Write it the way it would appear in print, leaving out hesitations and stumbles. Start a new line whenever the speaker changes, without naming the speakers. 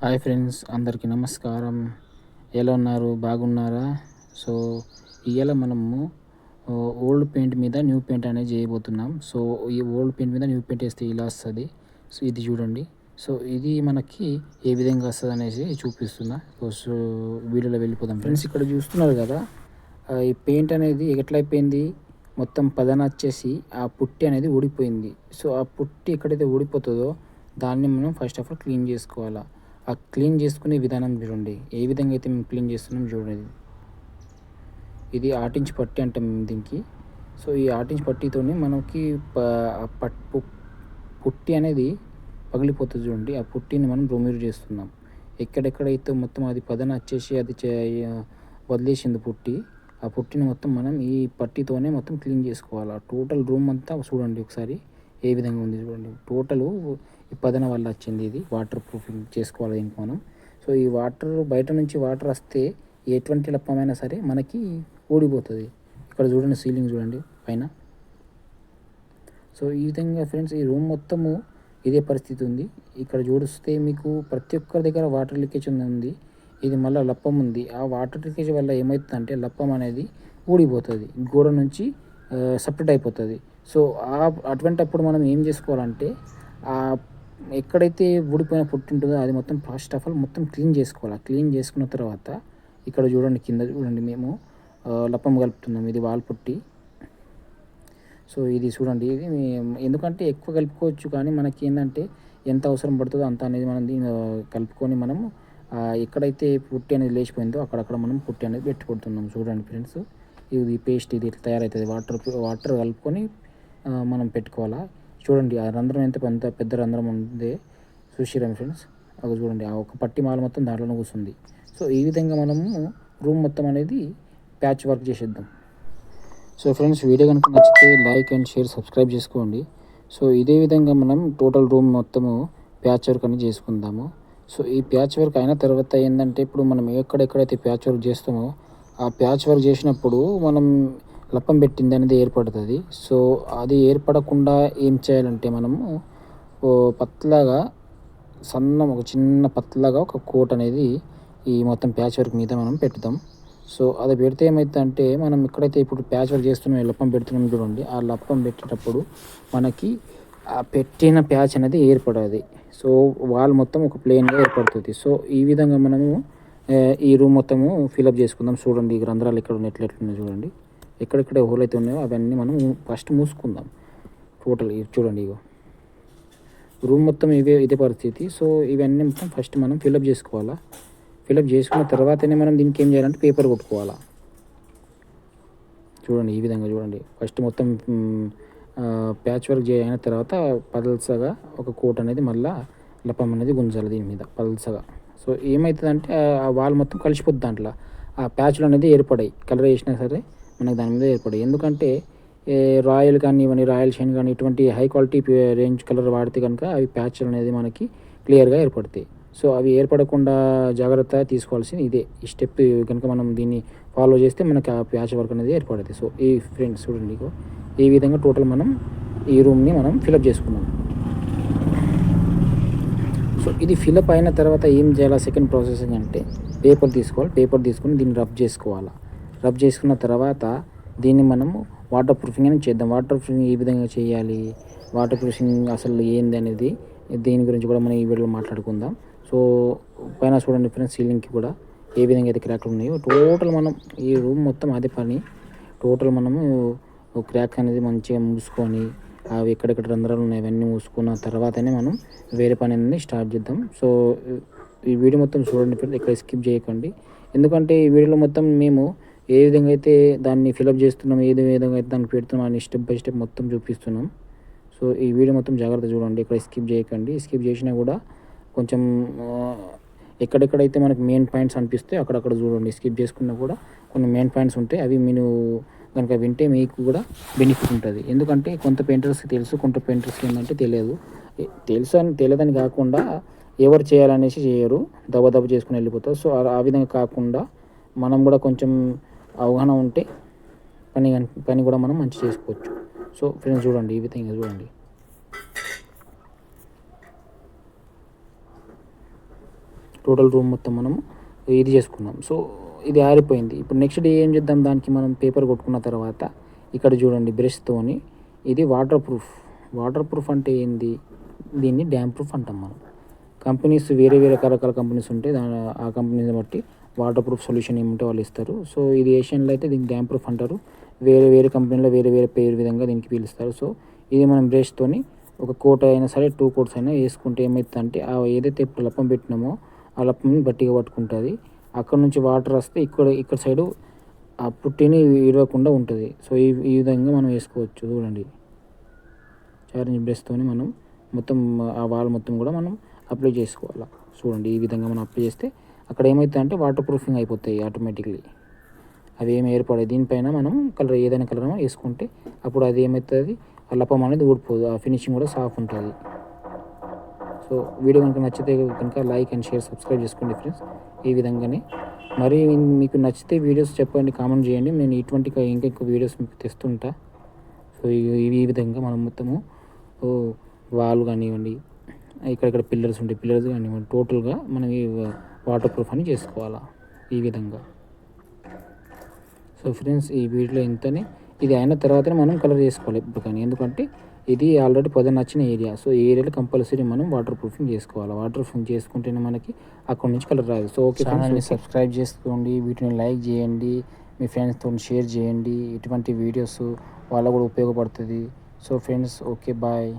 Hi friends, అందరికీ నమస్కారం. ఎలా ఉన్నారు? బాగున్నారా? సో ఇవాళ మనము ఓల్డ్ పెయింట్ మీద న్యూ పెయింట్ అనేది చేయబోతున్నాం. సో ఈ ఓల్డ్ పెయింట్ మీద న్యూ పెయింట్ వేస్తే ఇలా వస్తుంది. సో ఇది చూడండి. సో ఇది మనకి ఏ విధంగా వస్తుంది అనేసి చూపిస్తున్నా. సో వీడియోలో వెళ్ళిపోదాం ఫ్రెండ్స్. ఇక్కడ చూస్తున్నారు కదా, ఈ పెయింట్ అనేది ఎట్లయిపోయింది, మొత్తం పదన వచ్చేసి ఆ పుట్టి అనేది ఊడిపోయింది. సో ఆ పుట్టి ఎక్కడైతే ఊడిపోతుందో దాన్ని మనం ఫస్ట్ ఆఫ్ ఆల్ క్లీన్ చేసుకోవాలా. ఆ క్లీన్ చేసుకునే విధానం చూడండి, ఏ విధంగా అయితే మేము క్లీన్ చేస్తున్నాం చూడండి. ఇది ఆటించి పట్టి అంటాం మేము దీనికి. సో ఈ ఆటించి పట్టితోనే మనకి పుట్టి అనేది పగిలిపోతుంది చూడండి. ఆ పుట్టిని మనం రిమూవ్ చేస్తున్నాం. ఎక్కడెక్కడైతే మొత్తం అది పదన వచ్చేసి అది వదిలేసింది పుట్టి, ఆ పుట్టిని మొత్తం మనం ఈ పట్టితోనే మొత్తం క్లీన్ చేసుకోవాలి. టోటల్ రూమ్ అంతా చూడండి ఒకసారి ఏ విధంగా ఉంది చూడండి. టోటలు ఈ పదన వల్ల వచ్చింది. ఇది వాటర్ ప్రూఫింగ్ చేసుకోవాలి దీనికి మనం. సో ఈ వాటర్ బయట నుంచి వాటర్ వస్తే ఎటువంటి లప్పమైనా సరే మనకి ఊడిపోతుంది. ఇక్కడ చూడండి, సీలింగ్ చూడండి పైన. సో ఈ విధంగా ఫ్రెండ్స్ ఈ రూమ్ మొత్తము ఇదే పరిస్థితి ఉంది. ఇక్కడ చూస్తే మీకు ప్రతి ఒక్కరి దగ్గర వాటర్ లీకేజ్ ఉంది. ఇది మళ్ళీ లప్పం ఉంది. ఆ వాటర్ లీకేజ్ వల్ల ఏమవుతుందంటే లప్పం అనేది ఊడిపోతుంది, గోడ నుంచి సపరేట్ అయిపోతుంది. సో అటువంటప్పుడు మనం ఏం చేసుకోవాలంటే ఎక్కడైతే ఊడిపోయిన పుట్టి ఉంటుందో అది మొత్తం ఫస్ట్ ఆఫ్ ఆల్ మొత్తం క్లీన్ చేసుకోవాలి. క్లీన్ చేసుకున్న తర్వాత ఇక్కడ చూడండి, కింద చూడండి, మేము లప్పం కలుపుతున్నాం. ఇది వాల్ పుట్టి. సో ఇది చూడండి, ఇది ఎందుకంటే ఎక్కువ కలుపుకోవచ్చు, కానీ మనకి ఏంటంటే ఎంత అవసరం పడుతుందో అంత అనేది మనం దీన్ని కలుపుకొని మనము ఎక్కడైతే పుట్టి అనేది లేచిపోయిందో అక్కడక్కడ మనం పుట్టి అనేది పెట్టుకుంటున్నాం. చూడండి ఫ్రెండ్స్, ఇది పేస్ట్ ఇది ఇట్లా తయారవుతుంది. వాటర్ కలుపుకొని మనం పెట్టుకోవాలా. చూడండి ఆ రంధ్రం ఎంత పెద్ద రంధ్రం ఉంది చూసిరా ఫ్రెండ్స్. అది చూడండి, ఆ ఒక పట్టి మాల మొత్తం దాంట్లోనే కూర్చుంది. సో ఈ విధంగా మనము రూమ్ మొత్తం అనేది ప్యాచ్ వర్క్ చేసేద్దాం. సో ఫ్రెండ్స్, వీడియో కనుక నచ్చితే లైక్ అండ్ షేర్, సబ్స్క్రైబ్ చేసుకోండి. సో ఇదే విధంగా మనం టోటల్ రూమ్ మొత్తము ప్యాచ్ వర్క్ అనేది చేసుకుందాము. సో ఈ ప్యాచ్ వర్క్ అయిన తర్వాత ఏంటంటే, ఇప్పుడు మనం ఎక్కడెక్కడైతే ప్యాచ్ వర్క్ చేస్తామో ఆ ప్యాచ్ వర్క్ చేసినప్పుడు మనం లప్పం పెట్టింది అనేది ఏర్పడుతుంది. సో అది ఏర్పడకుండా ఏం చేయాలంటే మనము పత్లాగా ఒక చిన్న పత్లాగా ఒక కోట్ అనేది ఈ మొత్తం ప్యాచ్ వర్క్ మీద మనం పెడతాం. సో అది పెడితే ఏమవుతుందంటే, మనం ఎక్కడైతే ఇప్పుడు ప్యాచ్ వర్క్ చేస్తున్నాం లప్పం పెడుతున్నాం చూడండి, ఆ లప్పం పెట్టేటప్పుడు మనకి ఆ పెట్టిన ప్యాచ్ అనేది ఏర్పడదు. సో వాల్ మొత్తం ఒక ప్లెయిన్గా ఏర్పడుతుంది. సో ఈ విధంగా మనము ఈ రూమ్ మొత్తము ఫిలప్ చేసుకుందాం. చూడండి, ఈ రంధ్రాలు ఇక్కడ ఉన్న ఎట్లున్నాయి చూడండి, ఎక్కడెక్కడ హోల్ అయితే ఉన్నాయో అవన్నీ మనం ఫస్ట్ మూసుకుందాం. టోటల్ చూడండి, ఇగో రూమ్ మొత్తం ఇదే పరిస్థితి. సో ఇవన్నీ మొత్తం ఫస్ట్ మనం ఫిలప్ చేసుకోవాలా. ఫిలప్ చేసుకున్న తర్వాతనే మనం దీనికి ఏం చేయాలంటే పేపర్ కొట్టుకోవాలా. చూడండి ఈ విధంగా చూడండి, ఫస్ట్ మొత్తం ప్యాచ్ వర్క్ అయిన తర్వాత పల్సగా ఒక కోట్ అనేది మళ్ళీ లపం అనేది గుంజాలి దీని మీద పల్సగా. సో ఏమవుతుందంటే ఆ వాల్ మొత్తం కలిసిపోద్ది, దాంట్లో ఆ ప్యాచ్లు అనేది ఏర్పడాయి. కలర్ వేసినా సరే మనకు దాని మీద ఏర్పడాయి. ఎందుకంటే రాయల్ కానీ ఇవన్నీ రాయల్ షైన్ కానీ ఇటువంటి హై క్వాలిటీ రేంజ్ కలర్ వాడితే కనుక అవి ప్యాచ్లు అనేది మనకి క్లియర్గా ఏర్పడతాయి. సో అవి ఏర్పడకుండా జాగ్రత్త తీసుకోవాల్సింది ఇదే. ఈ స్టెప్ కనుక మనం దీన్ని ఫాలో చేస్తే మనకి ఆ ప్యాచ్ వర్క్ అనేది ఏర్పడుతుంది. సో ఈ ఫ్రెండ్స్ చూడండి, ఈ విధంగా టోటల్ మనం ఈ రూమ్ని మనం ఫిలప్ చేసుకున్నాం. సో ఇది ఫిలప్ అయిన తర్వాత ఏం చేయాలి, సెకండ్ ప్రాసెసింగ్ అంటే పేపర్ తీసుకోవాలి. పేపర్ తీసుకొని దీన్ని రబ్ చేసుకోవాలి. రబ్ చేసుకున్న తర్వాత దీన్ని మనము వాటర్ ప్రూఫింగ్ అని చేద్దాం. వాటర్ ప్రూఫింగ్ ఏ విధంగా చేయాలి, వాటర్ ప్రూఫింగ్ అసలు ఏంది అనేది దీని గురించి కూడా మనం ఈ వీడియోలో మాట్లాడుకుందాం. సో పైన చూడండి ఫ్రెండ్స్, సీలింగ్కి కూడా ఏ విధంగా అయితే క్రాక్లు ఉన్నాయో టోటల్ మనం ఈ రూమ్ మొత్తం అదే పని. టోటల్ మనము క్రాక్ అనేది మంచిగా మూసుకొని అవి ఎక్కడెక్కడ రంధ్రాలు ఉన్నాయి అవన్నీ మూసుకున్న తర్వాతనే మనం వేరే పని అనేది స్టార్ట్ చేద్దాం. సో ఈ వీడియో మొత్తం చూడండి ఫ్రెండ్స్, ఇక్కడ స్కిప్ చేయకండి. ఎందుకంటే ఈ వీడియోలో మొత్తం మేము ఏ విధంగా అయితే దాన్ని ఫిలప్ చేస్తున్నాం, ఏ విధంగా అయితే దాన్ని పెడుతున్నాం అని స్టెప్ బై స్టెప్ మొత్తం చూపిస్తున్నాం. సో ఈ వీడియో మొత్తం జాగ్రత్త చూడండి, ఇక్కడ స్కిప్ చేయకండి. స్కిప్ చేసినా కూడా కొంచెం ఎక్కడెక్కడైతే మనకి మెయిన్ పాయింట్స్ అనిపిస్తే అక్కడక్కడ చూడండి. స్కిప్ చేసుకున్నా కూడా కొన్ని మెయిన్ పాయింట్స్ ఉంటాయి, అవి మీరు కనుక వింటే మీకు కూడా బెనిఫిట్ ఉంటుంది. ఎందుకంటే కొంత పెయింటర్స్కి తెలుసు, కొంత పెయింటర్స్కి ఏంటంటే తెలియదు. తెలియదని కాకుండా ఎవరు చేయాలనేసి చేయరు, దెబ్బ చేసుకుని వెళ్ళిపోతారు. సో ఆ విధంగా కాకుండా మనం కూడా కొంచెం అవగాహన ఉంటే పని కూడా మనం మంచి చేసుకోవచ్చు. సో ఫ్రెండ్స్ చూడండి, ఈ విధంగా చూడండి. టోటల్ రూమ్ మొత్తం మనం ఇది చేసుకున్నాం. సో ఇది ఆరిపోయింది. ఇప్పుడు నెక్స్ట్ డే ఏం చేద్దాం, దానికి మనం పేపర్ కొట్టుకున్న తర్వాత ఇక్కడ చూడండి బ్రష్తోని ఇది వాటర్ ప్రూఫ్. వాటర్ ప్రూఫ్ అంటే ఏంది, దీన్ని డ్యామ్ ప్రూఫ్ అంటాం మనం. కంపెనీస్ వేరే వేరే రకరకాల కంపెనీస్ ఉంటాయి, ఆ కంపెనీని బట్టి వాటర్ ప్రూఫ్ సొల్యూషన్ ఏముంటే వాళ్ళు ఇస్తారు. సో ఇది ఏషియన్లో అయితే దీన్ని డ్యామ్ ప్రూఫ్ అంటారు, వేరే వేరే కంపెనీలో వేరే వేరే పేరు విధంగా దీనికి పిలుస్తారు. సో ఇది మనం బ్రష్తోని ఒక కోట్ అయినా సరే 2 కోట్స్ అయినా వేసుకుంటే ఏమవుతుందంటే ఆ ఏదైతే ఇప్పుడు లప్పం పెట్టినామో ఆ లప్పంని గట్టిగా పట్టుకుంటుంది. అక్కడ నుంచి వాటర్ వస్తే ఇక్కడ సైడు ఆ పుట్టిని ఇరవకుండా ఉంటుంది. సో ఈ విధంగా మనం వేసుకోవచ్చు. చూడండి చార్జింగ్ బ్రష్తోని మనం మొత్తం ఆ వాల్ మొత్తం కూడా మనం అప్లై చేసుకోవాలి. చూడండి ఈ విధంగా మనం అప్లై చేస్తే అక్కడ ఏమవుతుందంటే వాటర్ ప్రూఫింగ్ అయిపోతాయి ఆటోమేటిక్లీ, అవి ఏమి ఏర్పడాయి. దీనిపైన మనం కలర్ ఏదైనా కలర్ వేసుకుంటే అప్పుడు అది ఏమవుతుంది, ఆ లప్పం అనేది ఊడిపోదు, ఆ ఫినిషింగ్ కూడా సాఫ్ ఉంటుంది. సో వీడియో కనుక నచ్చితే కనుక లైక్ అండ్ షేర్ సబ్స్క్రైబ్ చేసుకోండి ఫ్రెండ్స్. ఈ విధంగానే మరి మీకు నచ్చితే వీడియోస్ చెప్పండి, కామెంట్ చేయండి, నేను ఇటువంటి ఇంకా ఎక్కువ వీడియోస్ మీకు తెస్తుంటా. సో ఈ విధంగా మనం మొత్తము వాల్ కానివ్వండి, ఇక్కడ పిల్లర్స్ ఉంటాయి, పిల్లర్స్ కానివ్వండి, టోటల్గా మనం ఈ వాటర్ ప్రూఫ్ అని చేసుకోవాలా ఈ విధంగా. సో ఫ్రెండ్స్ ఈ వీడియోలో ఇంతనే, ఇది అయిన తర్వాతనే మనం కలర్ చేసుకోవాలి ఇప్పుడు కానీ, ఎందుకంటే ఇది ఆల్రెడీ నచ్చిన ఏరియా. సో ఈ ఏరియాలో కంపల్సరీ మనం వాటర్ ప్రూఫింగ్ చేసుకోవాలి. వాటర్ ప్రూఫింగ్ చేసుకుంటేనే మనకి అక్కడ నుంచి కలర్ రాదు. సో ఓకే, ఛానల్ని సబ్స్క్రైబ్ చేసుకోండి, వీటిని లైక్ చేయండి, మీ ఫ్రెండ్స్తో షేర్ చేయండి. ఇటువంటి వీడియోస్ వాళ్ళకు కూడా ఉపయోగపడుతుంది. So friends okay bye.